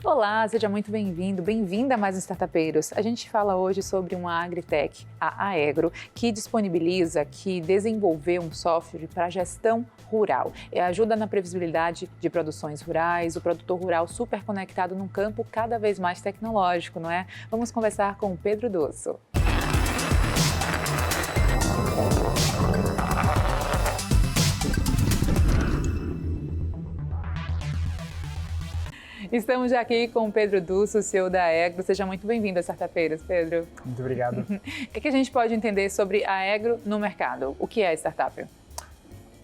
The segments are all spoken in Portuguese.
Olá, seja muito bem-vindo, bem-vinda a mais um Startupeiros. A gente fala hoje sobre uma agritech, a Aegro, que disponibiliza, que desenvolveu um software para gestão rural. Ajuda na previsibilidade de produções rurais, o produtor rural super conectado num campo cada vez mais tecnológico, não é? Vamos conversar com o Pedro Dosso. Estamos já aqui com o Pedro Dosso, CEO da Aegro. Seja muito bem-vindo a Startupeiros, Pedro. Muito obrigado. O que a gente pode entender sobre a Aegro no mercado? O que é startup?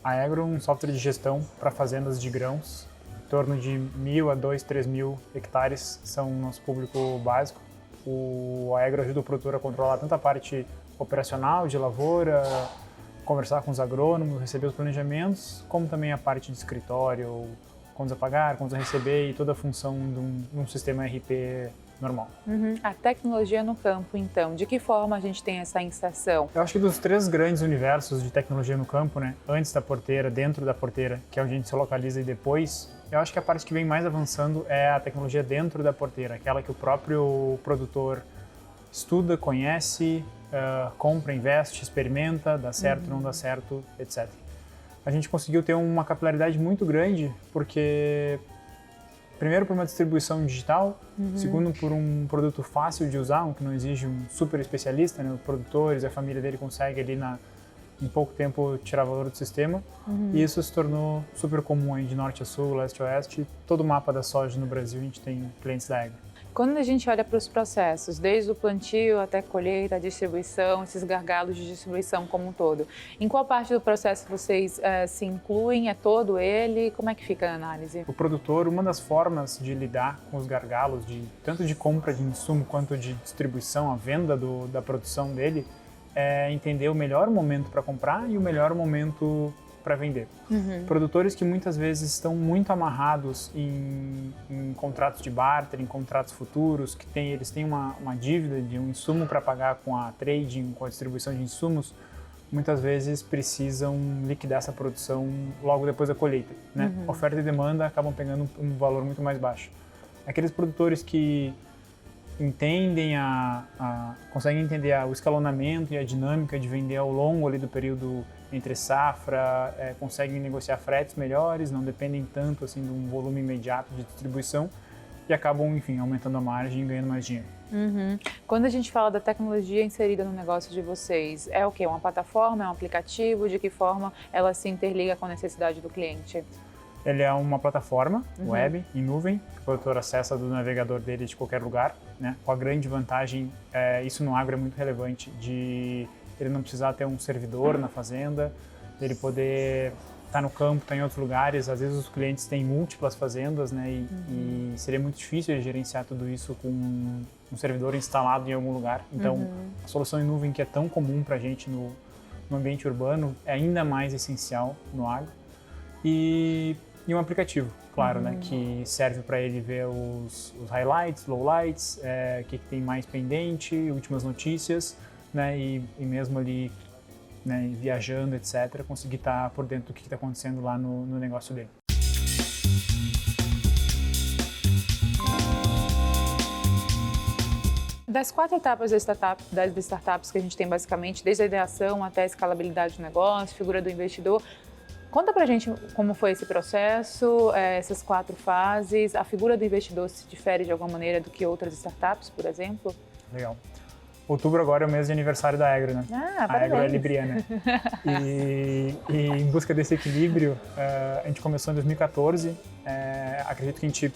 A Aegro é um software de gestão para fazendas de grãos. Em torno de 1.000 a 2.000, 3.000 hectares são o nosso público básico. A Aegro ajuda o produtor a controlar tanto a parte operacional de lavoura, conversar com os agrônomos, receber os planejamentos, como também a parte de escritório, contas a pagar, contas a receber e toda a função de um sistema ERP normal. A tecnologia no campo, então, de que forma a gente tem essa inserção? Eu acho que dos três grandes universos de tecnologia no campo, né, antes da porteira, dentro da porteira, que é onde a gente se localiza, e depois, eu acho que a parte que vem mais avançando é a tecnologia dentro da porteira, aquela que o próprio produtor estuda, conhece, compra, investe, experimenta, dá certo, não dá certo, etc. A gente conseguiu ter uma capilaridade muito grande, porque primeiro por uma distribuição digital, segundo por um produto fácil de usar, um que não exige um super especialista, né? Os produtores, a família dele consegue ali em pouco tempo tirar valor do sistema, e isso se tornou super comum aí de norte a sul, leste a oeste. Todo o mapa da soja no Brasil a gente tem clientes da Aegro. Quando a gente olha para os processos, desde o plantio até a colheita, a distribuição, esses gargalos de distribuição como um todo, em qual parte do processo vocês se incluem? É todo ele? Como é que fica a análise? O produtor, uma das formas de lidar com os gargalos, tanto de compra de insumo quanto de distribuição, a venda da produção dele, é entender o melhor momento para comprar e o melhor momento para vender. Produtores que muitas vezes estão muito amarrados em contratos de barter, em contratos futuros, que eles têm uma dívida de um insumo para pagar com a trading, com a distribuição de insumos, muitas vezes precisam liquidar essa produção logo depois da colheita, né? Oferta e demanda acabam pegando um valor muito mais baixo. Aqueles produtores que entendem conseguem entender o escalonamento e a dinâmica de vender ao longo ali do período entre safra, conseguem negociar fretes melhores, não dependem tanto assim de um volume imediato de distribuição e acabam, enfim, aumentando a margem e ganhando mais dinheiro. Quando a gente fala da tecnologia inserida no negócio de vocês, é o quê? Uma plataforma, é um aplicativo? De que forma ela se interliga com a necessidade do cliente? Ele é uma plataforma web, em nuvem, que o produtor acessa do navegador dele de qualquer lugar, né? Com a grande vantagem, isso no agro é muito relevante, de ele não precisar ter um servidor na fazenda, dele poder estar no campo, estar em outros lugares. Às vezes os clientes têm múltiplas fazendas, né? E seria muito difícil de gerenciar tudo isso com um servidor instalado em algum lugar. Então, a solução em nuvem, que é tão comum para a gente no ambiente urbano, é ainda mais essencial no agro. E um aplicativo, claro, né, que serve para ele ver os highlights, lowlights, o que tem mais pendente, últimas notícias, né, e mesmo ali, né, viajando, etc., conseguir estar por dentro do que está acontecendo lá no negócio dele. Das 4 etapas das startups que a gente tem basicamente, desde a ideação até a escalabilidade do negócio, figura do investidor, conta pra gente como foi esse processo, essas 4 fases. A figura do investidor se difere de alguma maneira do que outras startups, por exemplo? Legal. Outubro agora é o mês de aniversário da Aegro, né? A Aegro é libriana. E em busca desse equilíbrio, a gente começou em 2014. Acredito que a gente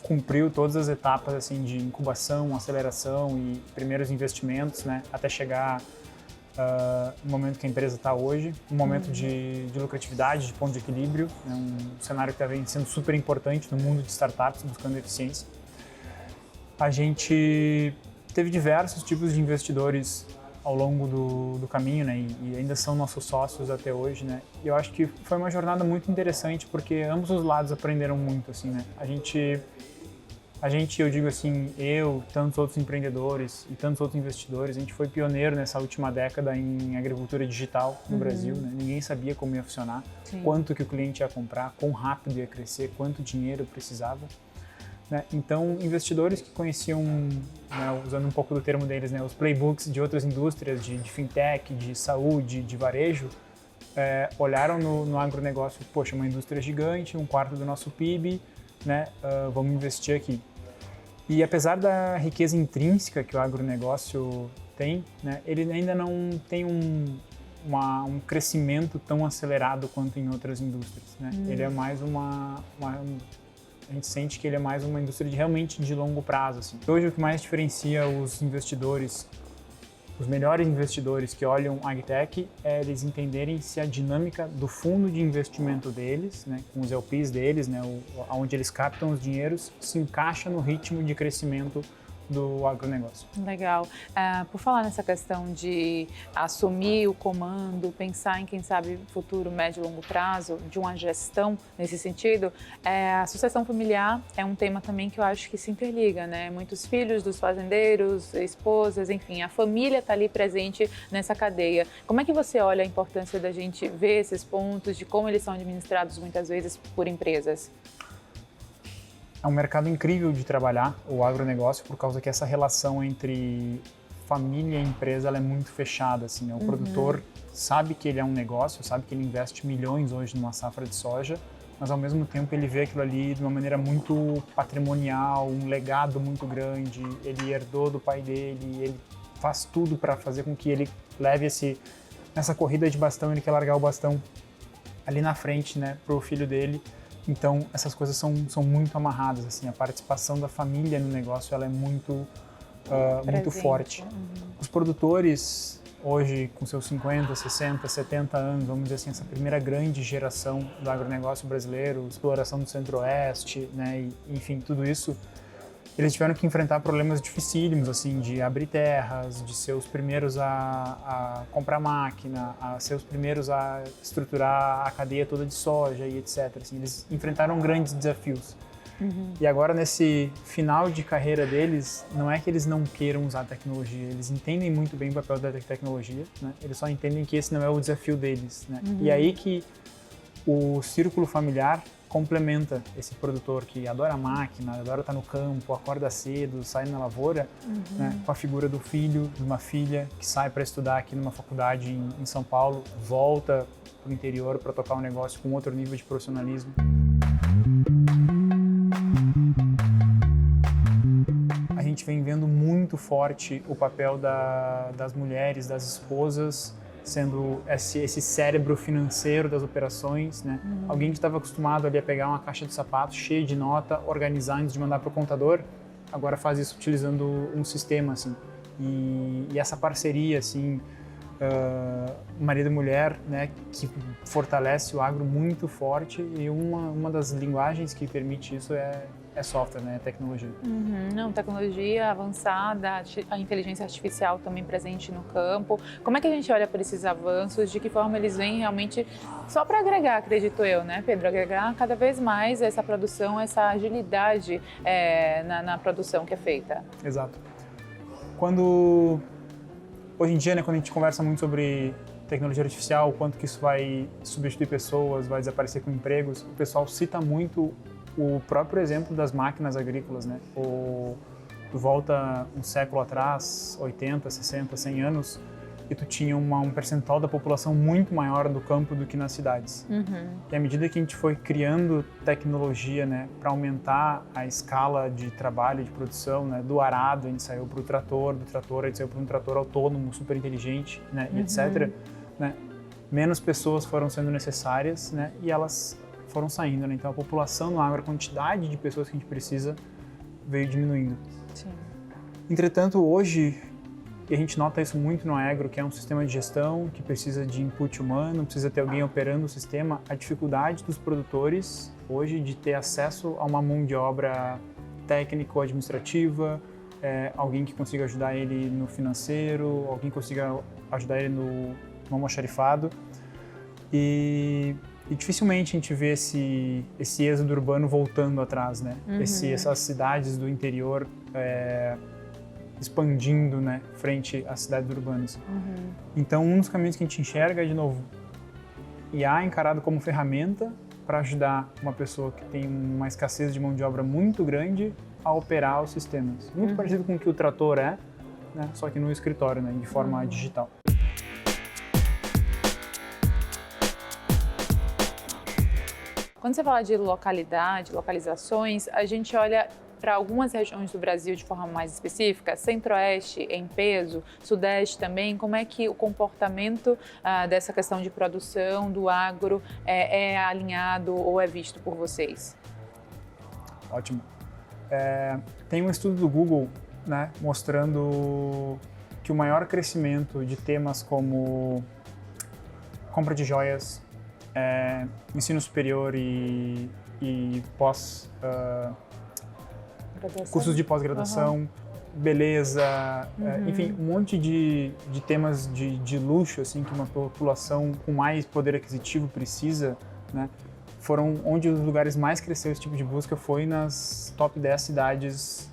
cumpriu todas as etapas assim, de incubação, aceleração e primeiros investimentos, né? Até chegar no momento que a empresa está hoje, um momento de lucratividade, de ponto de equilíbrio, né? Um cenário que está sendo super importante no mundo de startups, buscando eficiência. A gente teve diversos tipos de investidores ao longo do caminho, né? E ainda são nossos sócios até hoje, né? E eu acho que foi uma jornada muito interessante, porque ambos os lados aprenderam muito, assim, né? A gente, eu digo assim, tantos outros empreendedores e tantos outros investidores, a gente foi pioneiro nessa última década em agricultura digital no Brasil, né? Ninguém sabia como ia funcionar, quanto que o cliente ia comprar, quão rápido ia crescer, quanto dinheiro precisava. né? Então, investidores que conheciam, né, usando um pouco do termo deles, né, os playbooks de outras indústrias, de fintech, de saúde, de varejo, olharam no agronegócio, poxa, uma indústria gigante, 1/4 do nosso PIB, né, vamos investir aqui. E apesar da riqueza intrínseca que o agronegócio tem, né, ele ainda não tem um crescimento tão acelerado quanto em outras indústrias, né? Ele é mais a gente sente que ele é mais uma indústria realmente de longo prazo, assim. Hoje o que mais diferencia os investidores, os melhores investidores que olham AgTech, é eles entenderem se a dinâmica do fundo de investimento deles, né, com os LPs deles, né, onde eles captam os dinheiros, se encaixa no ritmo de crescimento do agronegócio. Legal. Por falar nessa questão de assumir o comando, pensar em, quem sabe, futuro, médio e longo prazo, de uma gestão nesse sentido, a sucessão familiar é um tema também que eu acho que se interliga, né? Muitos filhos dos fazendeiros, esposas, enfim, a família está ali presente nessa cadeia. Como é que você olha a importância da gente ver esses pontos, de como eles são administrados muitas vezes por empresas? É um mercado incrível de trabalhar, o agronegócio, por causa que essa relação entre família e empresa ela é muito fechada, assim, né? O produtor sabe que ele é um negócio, sabe que ele investe milhões hoje numa safra de soja, mas ao mesmo tempo ele vê aquilo ali de uma maneira muito patrimonial, um legado muito grande, ele herdou do pai dele, ele faz tudo para fazer com que ele leve nessa corrida de bastão, ele quer largar o bastão ali na frente, né, pro filho dele. Então, essas coisas são muito amarradas, assim, a participação da família no negócio ela é muito forte. Os produtores, hoje, com seus 50, 60, 70 anos, vamos dizer assim, essa primeira grande geração do agronegócio brasileiro, exploração do Centro-Oeste, né, e, enfim, tudo isso, eles tiveram que enfrentar problemas dificílimos, assim, de abrir terras, de ser os primeiros a comprar máquina, a ser os primeiros a estruturar a cadeia toda de soja e etc. Assim, eles enfrentaram grandes desafios. E agora, nesse final de carreira deles, não é que eles não queiram usar tecnologia, eles entendem muito bem o papel da tecnologia, né? Eles só entendem que esse não é o desafio deles, né? E aí que o círculo familiar complementa esse produtor que adora a máquina, adora estar no campo, acorda cedo, sai na lavoura, né, com a figura do filho, de uma filha que sai para estudar aqui numa faculdade em São Paulo, volta para o interior para tocar um negócio com outro nível de profissionalismo. A gente vem vendo muito forte o papel das mulheres, das esposas, sendo esse cérebro financeiro das operações, né? Alguém que estava acostumado ali a pegar uma caixa de sapatos cheia de nota, organizar antes de mandar para o contador, agora faz isso utilizando um sistema, assim. E essa parceria, assim, marido e mulher, né, que fortalece o agro muito forte, e uma das linguagens que permite isso é software, né, tecnologia. Não, tecnologia avançada, a inteligência artificial também presente no campo. Como é que a gente olha para esses avanços? De que forma eles vêm realmente só para agregar, acredito eu, né, Pedro? Agregar cada vez mais essa produção, essa agilidade na produção que é feita. Exato. Hoje em dia, né, quando a gente conversa muito sobre tecnologia artificial, o quanto que isso vai substituir pessoas, vai desaparecer com empregos, o pessoal cita muito o próprio exemplo das máquinas agrícolas, né? Volta um século atrás, 80, 60, 100 anos, e tu tinha um percentual da população muito maior do campo do que nas cidades. E à medida que a gente foi criando tecnologia, né, para aumentar a escala de trabalho, de produção, né, do arado a gente saiu para o trator, do trator a gente saiu para um trator autônomo, super inteligente, né, e etc. Né? Menos pessoas foram sendo necessárias, né, e elas foram saindo, né? Então a população no agro, a quantidade de pessoas que a gente precisa veio diminuindo. Sim. Entretanto, hoje, e a gente nota isso muito no agro, que é um sistema de gestão que precisa de input humano, precisa ter alguém operando o sistema, a dificuldade dos produtores hoje de ter acesso a uma mão de obra técnico-administrativa, alguém que consiga ajudar ele no financeiro, alguém que consiga ajudar ele no almoxarifado. E dificilmente a gente vê esse êxodo urbano voltando atrás, né? Essas cidades do interior expandindo, né, frente às cidades urbanas. Então, um dos caminhos que a gente enxerga é, de novo, IA encarado como ferramenta para ajudar uma pessoa que tem uma escassez de mão de obra muito grande a operar os sistemas. Muito parecido com o que o trator é, né? Só que no escritório, né? De forma digital. Quando você fala de localidade, localizações, a gente olha para algumas regiões do Brasil de forma mais específica, Centro-Oeste em peso, Sudeste também, como é que o comportamento dessa questão de produção do agro é alinhado ou é visto por vocês? Ótimo. Tem um estudo do Google, né, mostrando que o maior crescimento de temas como compra de joias, ensino superior e pós cursos de pós-graduação, beleza, enfim, um monte de temas de luxo, assim, que uma população com mais poder aquisitivo precisa, né? Foram onde os lugares mais cresceu esse tipo de busca foi nas top 10 cidades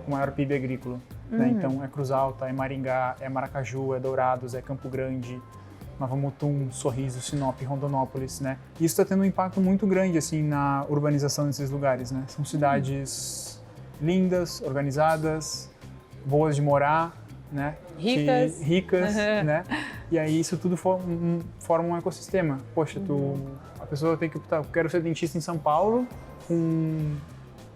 com maior PIB agrícola, né? Então, é Cruz Alta, é Maringá, é Maracaju, é Dourados, é Campo Grande, Nova Mutum, Sorriso, Sinop, Rondonópolis, né? Isso está tendo um impacto muito grande, assim, na urbanização desses lugares, né? São cidades lindas, organizadas, boas de morar, né? Ricas, né? E aí isso tudo forma um ecossistema. Poxa, a pessoa tem que optar, eu quero ser dentista em São Paulo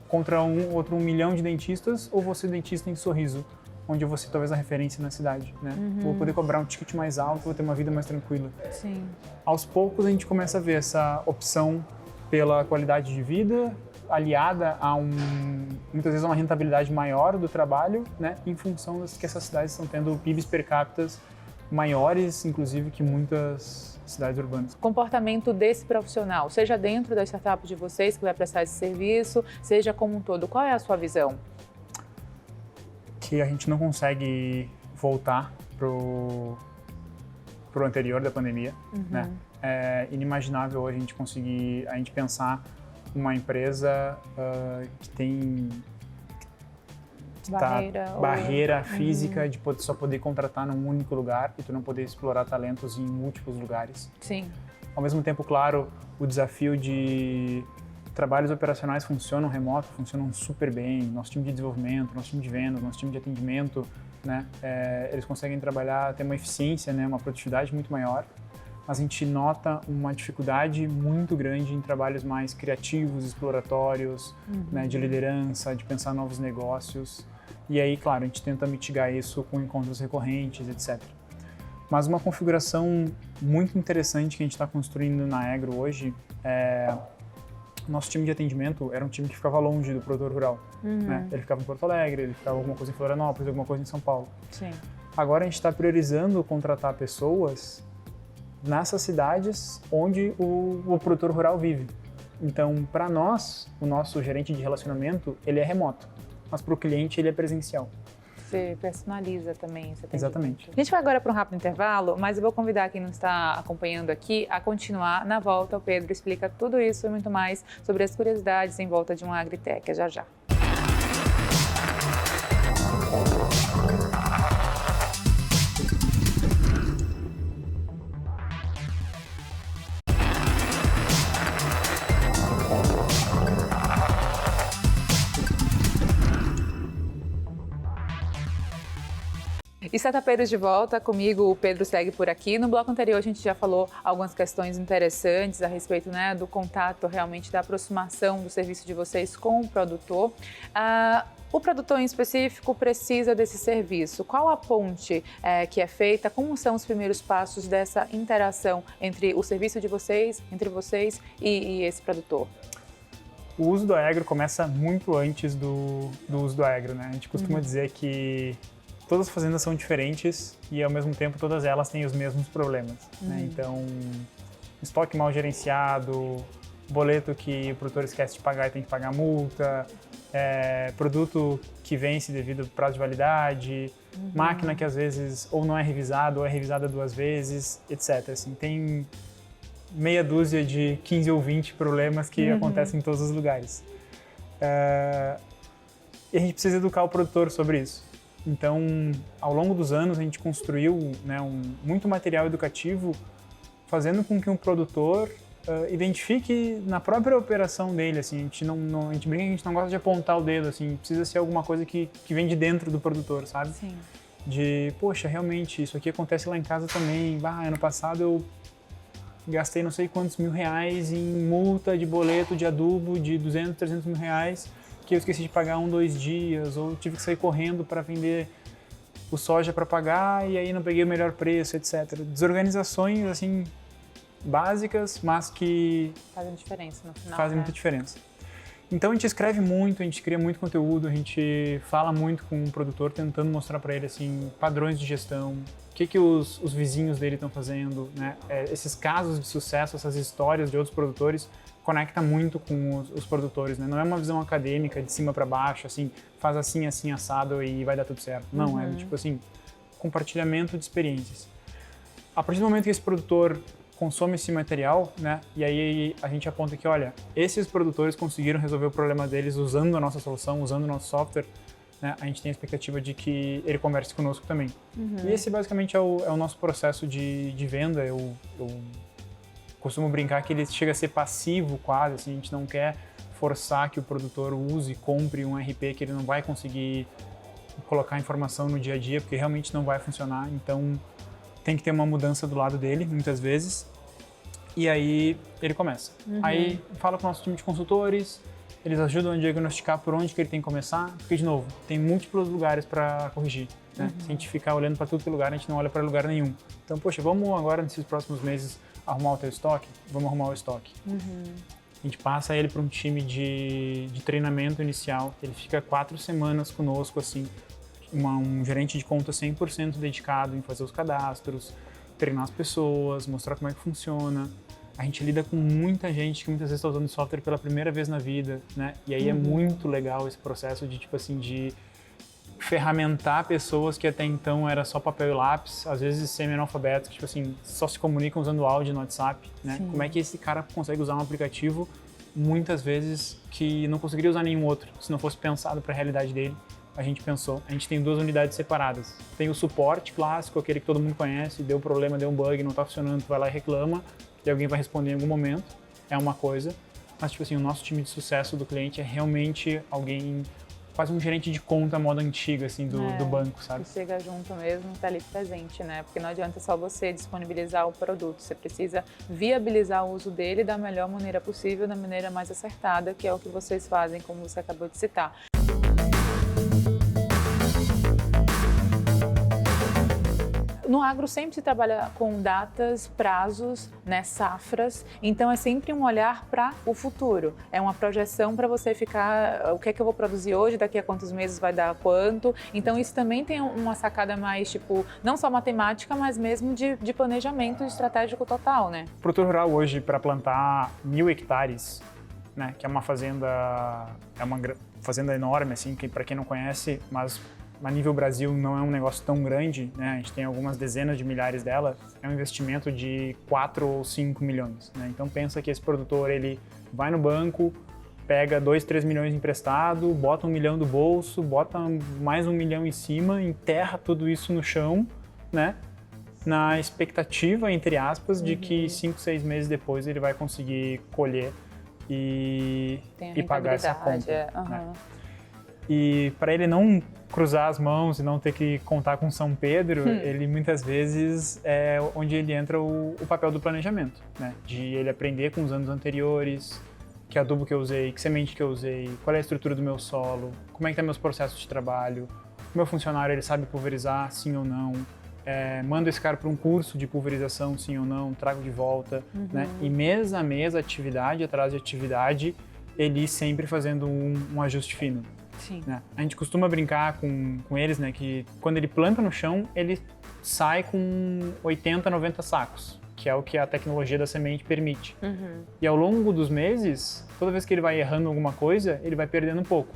contra outro 1 milhão de dentistas, ou vou ser dentista em Sorriso, onde eu vou ser talvez a referência na cidade, né? Vou poder cobrar um ticket mais alto, vou ter uma vida mais tranquila. Sim. Aos poucos a gente começa a ver essa opção pela qualidade de vida, aliada a muitas vezes uma rentabilidade maior do trabalho, né, em função das que essas cidades estão tendo PIBs per capita maiores, inclusive, que muitas cidades urbanas. Comportamento desse profissional, seja dentro da startup de vocês que vai prestar esse serviço, seja como um todo, qual é a sua visão? Que a gente não consegue voltar pro anterior da pandemia, né? É inimaginável hoje a gente pensar uma empresa que tem barreira física de só poder contratar num único lugar e tu não poder explorar talentos em múltiplos lugares. Sim. Ao mesmo tempo, claro, o desafio de trabalhos operacionais funcionam remoto, funcionam super bem. Nosso time de desenvolvimento, nosso time de vendas, nosso time de atendimento, né, eles conseguem trabalhar, ter uma eficiência, né, uma produtividade muito maior. Mas a gente nota uma dificuldade muito grande em trabalhos mais criativos, exploratórios, né, de liderança, de pensar novos negócios. E aí, claro, a gente tenta mitigar isso com encontros recorrentes, etc. Mas uma configuração muito interessante que a gente está construindo na Egro hoje é... Nosso time de atendimento era um time que ficava longe do produtor rural, né? Ele ficava em Porto Alegre, ele ficava alguma coisa em Florianópolis, alguma coisa em São Paulo. Sim. Agora a gente está priorizando contratar pessoas nessas cidades onde o produtor rural vive. Então, para nós, o nosso gerente de relacionamento, ele é remoto, mas para o cliente ele é presencial. Você personaliza também esse atendimento. Exatamente. A gente vai agora para um rápido intervalo, mas eu vou convidar quem não está acompanhando aqui a continuar. Na volta, o Pedro explica tudo isso e muito mais sobre as curiosidades em volta de uma agritech. Já já. E startupeiros de volta, comigo o Pedro segue por aqui. No bloco anterior a gente já falou algumas questões interessantes a respeito, né, do contato, realmente da aproximação do serviço de vocês com o produtor. O produtor em específico precisa desse serviço. Qual a ponte que é feita? Como são os primeiros passos dessa interação entre o serviço de vocês, entre vocês e esse produtor? O uso do Aegro começa muito antes do uso do Aegro, né? A gente costuma dizer que todas as fazendas são diferentes e, ao mesmo tempo, todas elas têm os mesmos problemas, né? Então, estoque mal gerenciado, boleto que o produtor esquece de pagar e tem que pagar multa, produto que vence devido ao prazo de validade, máquina que às vezes ou não é revisada ou é revisada 2 vezes, etc. Assim, tem meia dúzia de 15 ou 20 problemas que acontecem em todos os lugares. E a gente precisa educar o produtor sobre isso. Então, ao longo dos anos, a gente construiu, né, muito material educativo, fazendo com que um produtor identifique na própria operação dele, assim, a gente brinca que a gente não gosta de apontar o dedo, assim, precisa ser alguma coisa que vem de dentro do produtor, sabe? Sim. De, poxa, realmente, isso aqui acontece lá em casa também, ano passado eu gastei não sei quantos R$1.000 em multa de boleto de adubo de 200, 300 mil reais, que eu esqueci de pagar 2 dias, ou tive que sair correndo para vender o soja para pagar e aí não peguei o melhor preço, etc. Desorganizações, assim, básicas, mas que fazem diferença no final. Fazem muita diferença. Então a gente escreve muito, a gente cria muito conteúdo, a gente fala muito com o produtor, tentando mostrar para ele assim padrões de gestão, o que os vizinhos dele estão fazendo, né? Esses casos de sucesso, essas histórias de outros produtores conecta muito com os produtores, né? Não é uma visão acadêmica de cima para baixo, assim, faz assim, assim, assado e vai dar tudo certo. Não, é tipo assim, compartilhamento de experiências. A partir do momento que esse produtor consome esse material, né? E aí a gente aponta que, olha, esses produtores conseguiram resolver o problema deles usando a nossa solução, usando o nosso software, né? A gente tem a expectativa de que ele converse conosco também. E esse basicamente é o nosso processo de venda. Eu costumo brincar que ele chega a ser passivo quase, assim, a gente não quer forçar que o produtor use, compre um RP que ele não vai conseguir colocar informação no dia a dia, porque realmente não vai funcionar. Então tem que ter uma mudança do lado dele, muitas vezes, e aí ele começa. Aí fala com o nosso time de consultores, eles ajudam a diagnosticar por onde que ele tem que começar, porque, de novo, tem múltiplos lugares para corrigir, né? Se a gente ficar olhando para tudo que é lugar, a gente não olha para lugar nenhum. Então, poxa, vamos agora, nesses próximos meses, arrumar o teu estoque? Vamos arrumar o estoque. A gente passa ele para um time de treinamento inicial, ele fica 4 semanas conosco, assim, um gerente de conta 100% dedicado em fazer os cadastros, treinar as pessoas, mostrar como é que funciona. A gente lida com muita gente que muitas vezes está usando software pela primeira vez na vida, né? E aí é muito legal esse processo de, tipo assim, de ferramentar pessoas que até então era só papel e lápis, às vezes semi-analfabetos, que, tipo assim, só se comunicam usando áudio no WhatsApp, né? Sim. Como é que esse cara consegue usar um aplicativo, muitas vezes, que não conseguiria usar nenhum outro, se não fosse pensado para a realidade dele? A gente pensou. A gente tem 2 unidades separadas. Tem o suporte clássico, aquele que todo mundo conhece, deu problema, deu um bug, não está funcionando, tu vai lá e reclama, e alguém vai responder em algum momento, é uma coisa. Mas, tipo assim, o nosso time de sucesso do cliente é realmente alguém, quase um gerente de conta moda antiga, assim, do banco, sabe? Que chega junto mesmo, tá ali presente, né? Porque não adianta só você disponibilizar o produto, você precisa viabilizar o uso dele da melhor maneira possível, da maneira mais acertada, que é o que vocês fazem, como você acabou de citar. No agro sempre se trabalha com datas, prazos, né, safras, então é sempre um olhar para o futuro. É uma projeção para você ficar, o que é que eu vou produzir hoje, daqui a quantos meses vai dar quanto. Então isso também tem uma sacada mais, tipo, não só matemática, mas mesmo de planejamento estratégico total, né? O produtor rural hoje, para plantar 1.000 hectares, né, que é uma fazenda enorme, assim, que para quem não conhece, mas a nível Brasil não é um negócio tão grande, né? A gente tem algumas dezenas de milhares dela, é um investimento de 4 ou 5 milhões, né? Então pensa que esse produtor, ele vai no banco, pega 2, 3 milhões emprestado, bota 1 milhão do bolso, bota mais 1 milhão em cima, enterra tudo isso no chão, né? Na expectativa, entre aspas, de que 5, 6 meses depois ele vai conseguir colher e pagar essa conta. Né? E para ele não cruzar as mãos e não ter que contar com São Pedro, ele muitas vezes é onde ele entra o papel do planejamento, né? De ele aprender com os anos anteriores, que adubo que eu usei, que semente que eu usei, qual é a estrutura do meu solo, como é que estão meus processos de trabalho, o meu funcionário ele sabe pulverizar, sim ou não, mando esse cara para um curso de pulverização, sim ou não, trago de volta, né? E mês a mês, atividade atrás de atividade, ele sempre fazendo um ajuste fino. Sim. Né? A gente costuma brincar com eles, né, que quando ele planta no chão, ele sai com 80, 90 sacos, que é o que a tecnologia da semente permite. E ao longo dos meses, toda vez que ele vai errando alguma coisa, ele vai perdendo um pouco.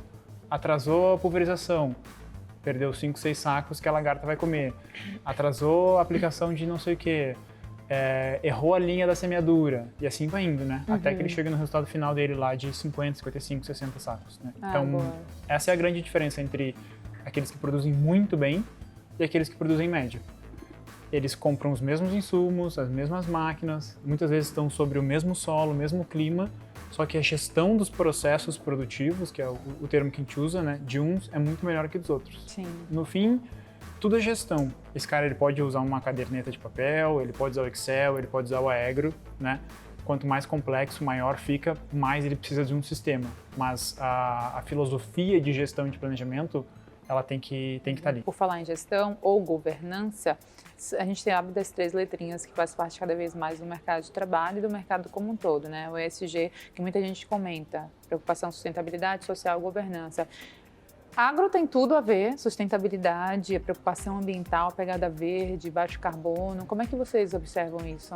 Atrasou a pulverização, perdeu 5, 6 sacos que a lagarta vai comer. Atrasou a aplicação de não sei o quê. Errou a linha da semeadura, e assim vai indo, né? Até que ele chega no resultado final dele lá de 50, 55, 60 sacos, né? Então, essa é a grande diferença entre aqueles que produzem muito bem e aqueles que produzem médio. eles compram os mesmos insumos, as mesmas máquinas, muitas vezes estão sobre o mesmo solo, o mesmo clima, só que a gestão dos processos produtivos, que é o termo que a gente usa, né, de uns é muito melhor que dos outros. Sim. No fim, tudo é gestão. Esse cara ele pode usar uma caderneta de papel, ele pode usar o Excel, ele pode usar o Aegro, né? Quanto mais complexo, maior fica, mais ele precisa de um sistema. Mas a filosofia de gestão e de planejamento, ela tem que estar ali. Por falar em gestão ou governança, a gente tem das 3 letrinhas que faz parte cada vez mais do mercado de trabalho e do mercado como um todo, né? O ESG, que muita gente comenta, preocupação, sustentabilidade, social, governança. Agro tem tudo a ver, sustentabilidade, a preocupação ambiental, pegada verde, baixo carbono. Como é que vocês observam isso?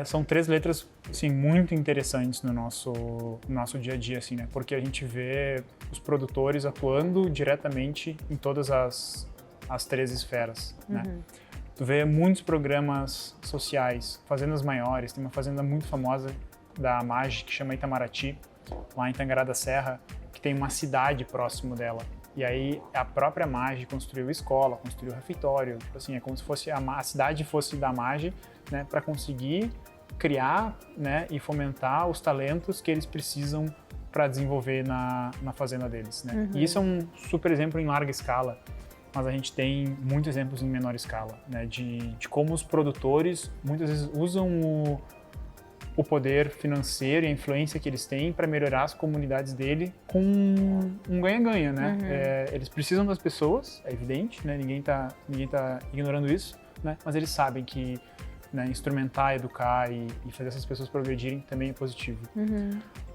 São 3 letras, assim, muito interessantes no nosso dia a dia, assim, né? Porque a gente vê os produtores atuando diretamente em todas as 3 esferas, né? Tu vê muitos programas sociais, fazendas maiores, tem uma fazenda muito famosa da MAGE que chama Itamaraty, lá em Tangará da Serra, que tem uma cidade próximo dela. E aí a própria MAGE construiu escola, construiu refeitório, tipo assim, é como se fosse a cidade fosse da MAGE, né, para conseguir criar, né, e fomentar os talentos que eles precisam para desenvolver na fazenda deles, né? E isso é um super exemplo em larga escala, mas a gente tem muitos exemplos em menor escala, né, de como os produtores muitas vezes usam o poder financeiro e a influência que eles têm para melhorar as comunidades dele com um ganha-ganha, né? Eles precisam das pessoas, é evidente, né? Ninguém tá ignorando isso, né? Mas eles sabem que, né, instrumentar, educar e fazer essas pessoas progredirem também é positivo.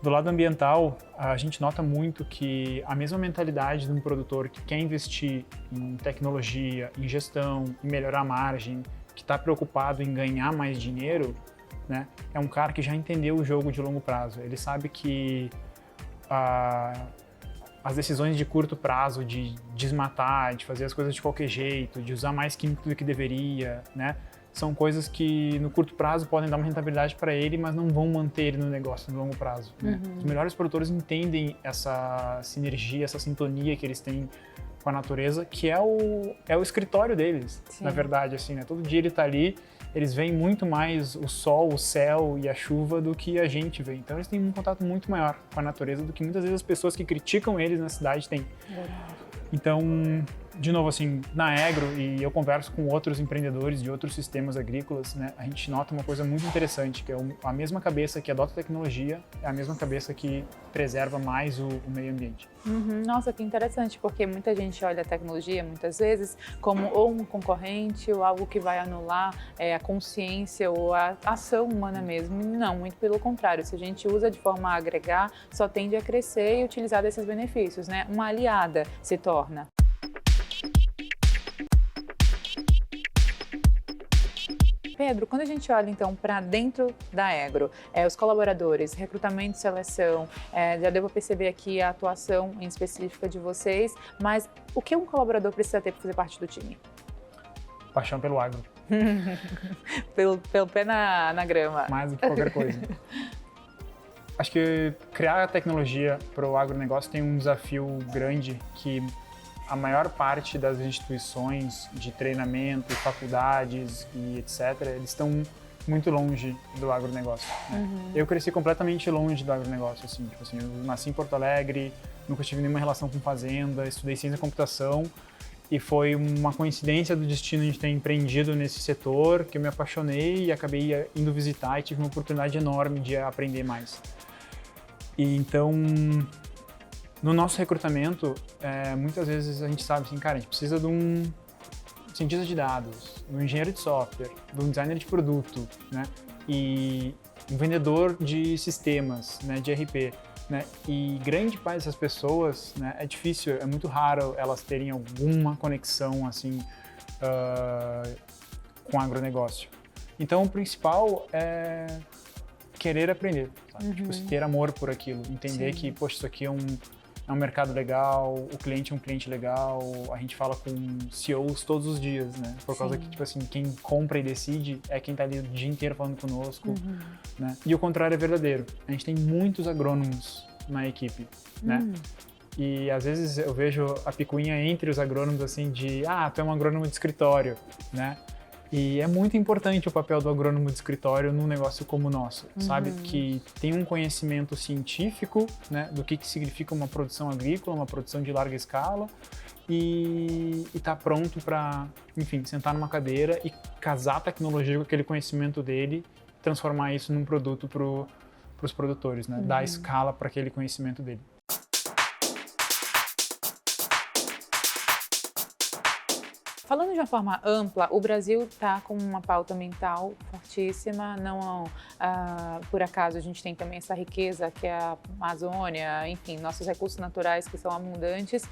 Do lado ambiental, a gente nota muito que a mesma mentalidade de um produtor que quer investir em tecnologia, em gestão, em melhorar a margem, que está preocupado em ganhar mais dinheiro, né, é um cara que já entendeu o jogo de longo prazo. Ele sabe que as decisões de curto prazo, de desmatar, de fazer as coisas de qualquer jeito, de usar mais químico do que deveria, né, são coisas que no curto prazo podem dar uma rentabilidade para ele, mas não vão manter ele no negócio no longo prazo, né? Os melhores produtores entendem essa sinergia, essa sintonia que eles têm com a natureza, que é o escritório deles. Sim. Na verdade, assim, né? Todo dia ele está ali, eles veem muito mais o sol, o céu e a chuva do que a gente vê. Então eles têm um contato muito maior com a natureza do que muitas vezes as pessoas que criticam eles na cidade têm. Então, de novo, assim, na Aegro, e eu converso com outros empreendedores de outros sistemas agrícolas, né, a gente nota uma coisa muito interessante, que é a mesma cabeça que adota tecnologia, é a mesma cabeça que preserva mais o meio ambiente. Nossa, que interessante, porque muita gente olha a tecnologia, muitas vezes, como ou um concorrente ou algo que vai anular a consciência ou a ação humana mesmo. Não, muito pelo contrário. Se a gente usa de forma a agregar, só tende a crescer e utilizar desses benefícios, né? Uma aliada se torna. Pedro, quando a gente olha então para dentro da Aegro, os colaboradores, recrutamento e seleção, já deu para perceber aqui a atuação em específica de vocês, mas o que um colaborador precisa ter para fazer parte do time? Paixão pelo agro. pelo pé na grama. Mais do que qualquer coisa. Acho que criar a tecnologia para o agronegócio tem um desafio grande que a maior parte das instituições de treinamento, faculdades e etc., eles estão muito longe do agronegócio. Né? Eu cresci completamente longe do agronegócio, assim, tipo assim, eu nasci em Porto Alegre, nunca tive nenhuma relação com fazenda, estudei ciência da computação e foi uma coincidência do destino de ter empreendido nesse setor que eu me apaixonei e acabei indo visitar e tive uma oportunidade enorme de aprender mais. E então, no nosso recrutamento, muitas vezes a gente sabe assim, cara, a gente precisa de um cientista de dados, de um engenheiro de software, de um designer de produto, né? E um vendedor de sistemas, né, de ERP, né? E grande parte dessas pessoas, né, é difícil, é muito raro elas terem alguma conexão assim com o agronegócio. Então, o principal é querer aprender, sabe? Tipo, ter amor por aquilo, entender que, poxa, isso aqui é um mercado legal, o cliente é um cliente legal, a gente fala com CEOs todos os dias, né? Por causa que, tipo assim, quem compra e decide é quem tá ali o dia inteiro falando conosco, né? E o contrário é verdadeiro. A gente tem muitos agrônomos na equipe, né? E às vezes eu vejo a picuinha entre os agrônomos assim de, tu é um agrônomo de escritório, né? E é muito importante o papel do agrônomo de escritório num negócio como o nosso, sabe? Que tem um conhecimento científico, né, do que significa uma produção agrícola, uma produção de larga escala, e tá pronto para, enfim, sentar numa cadeira e casar a tecnologia com aquele conhecimento dele, transformar isso num produto para os produtores, né? Dar escala para aquele conhecimento dele. Falando de uma forma ampla, o Brasil está com uma pauta ambiental fortíssima, não por acaso a gente tem também essa riqueza que é a Amazônia, enfim, nossos recursos naturais que são abundantes.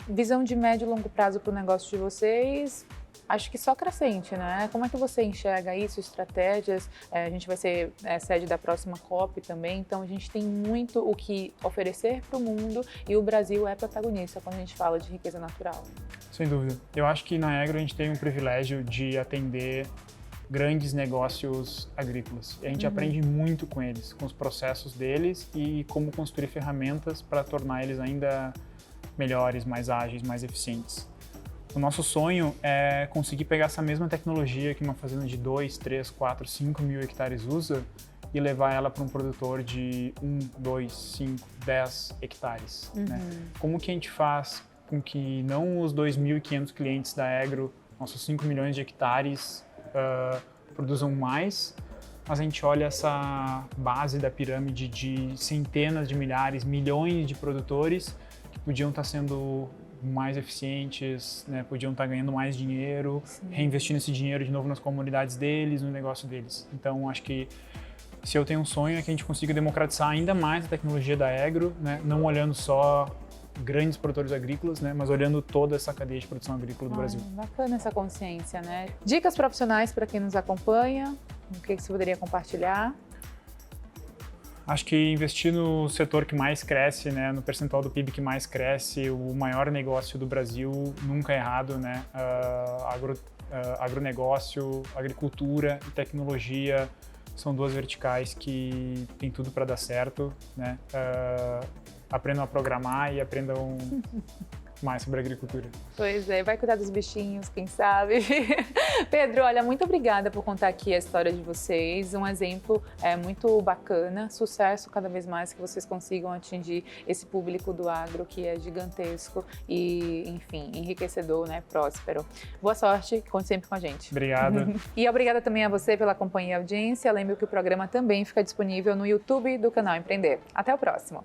Visão de médio e longo prazo para o negócio de vocês, acho que só crescente, né? Como é que você enxerga isso, estratégias? A gente vai ser sede da próxima COP também, então a gente tem muito o que oferecer para o mundo e o Brasil é protagonista quando a gente fala de riqueza natural. Sem dúvida. Eu acho que na Aegro a gente tem um privilégio de atender grandes negócios agrícolas. E a gente aprende muito com eles, com os processos deles e como construir ferramentas para tornar eles ainda melhores, mais ágeis, mais eficientes. O nosso sonho é conseguir pegar essa mesma tecnologia que uma fazenda de 2, 3, 4, 5 mil hectares usa e levar ela para um produtor de 1, 2, 5, 10 hectares. Né? Como que a gente faz com que não os 2.500 clientes da Aegro, nossos 5 milhões de hectares, produzam mais, mas a gente olha essa base da pirâmide de centenas de milhares, milhões de produtores que podiam estar sendo mais eficientes, né? Podiam estar ganhando mais dinheiro, reinvestindo esse dinheiro de novo nas comunidades deles, no negócio deles. Então, acho que se eu tenho um sonho é que a gente consiga democratizar ainda mais a tecnologia da Aegro, né? Não olhando só grandes produtores agrícolas, né? Mas olhando toda essa cadeia de produção agrícola do Brasil. Bacana essa consciência, né? Dicas profissionais para quem nos acompanha, o que você poderia compartilhar? Acho que investir no setor que mais cresce, né, no percentual do PIB que mais cresce, o maior negócio do Brasil, nunca é errado, né? Agronegócio, agricultura e tecnologia são duas verticais que tem tudo para dar certo, né? Aprendam a programar e aprendam mais sobre a agricultura. Pois é, vai cuidar dos bichinhos, quem sabe? Pedro, olha, muito obrigada por contar aqui a história de vocês, um exemplo muito bacana, sucesso cada vez mais que vocês consigam atingir esse público do agro que é gigantesco e, enfim, enriquecedor, né, próspero. Boa sorte, conte sempre com a gente. Obrigada. E obrigada também a você pela companhia e audiência, lembre que o programa também fica disponível no YouTube do canal Empreender. Até o próximo.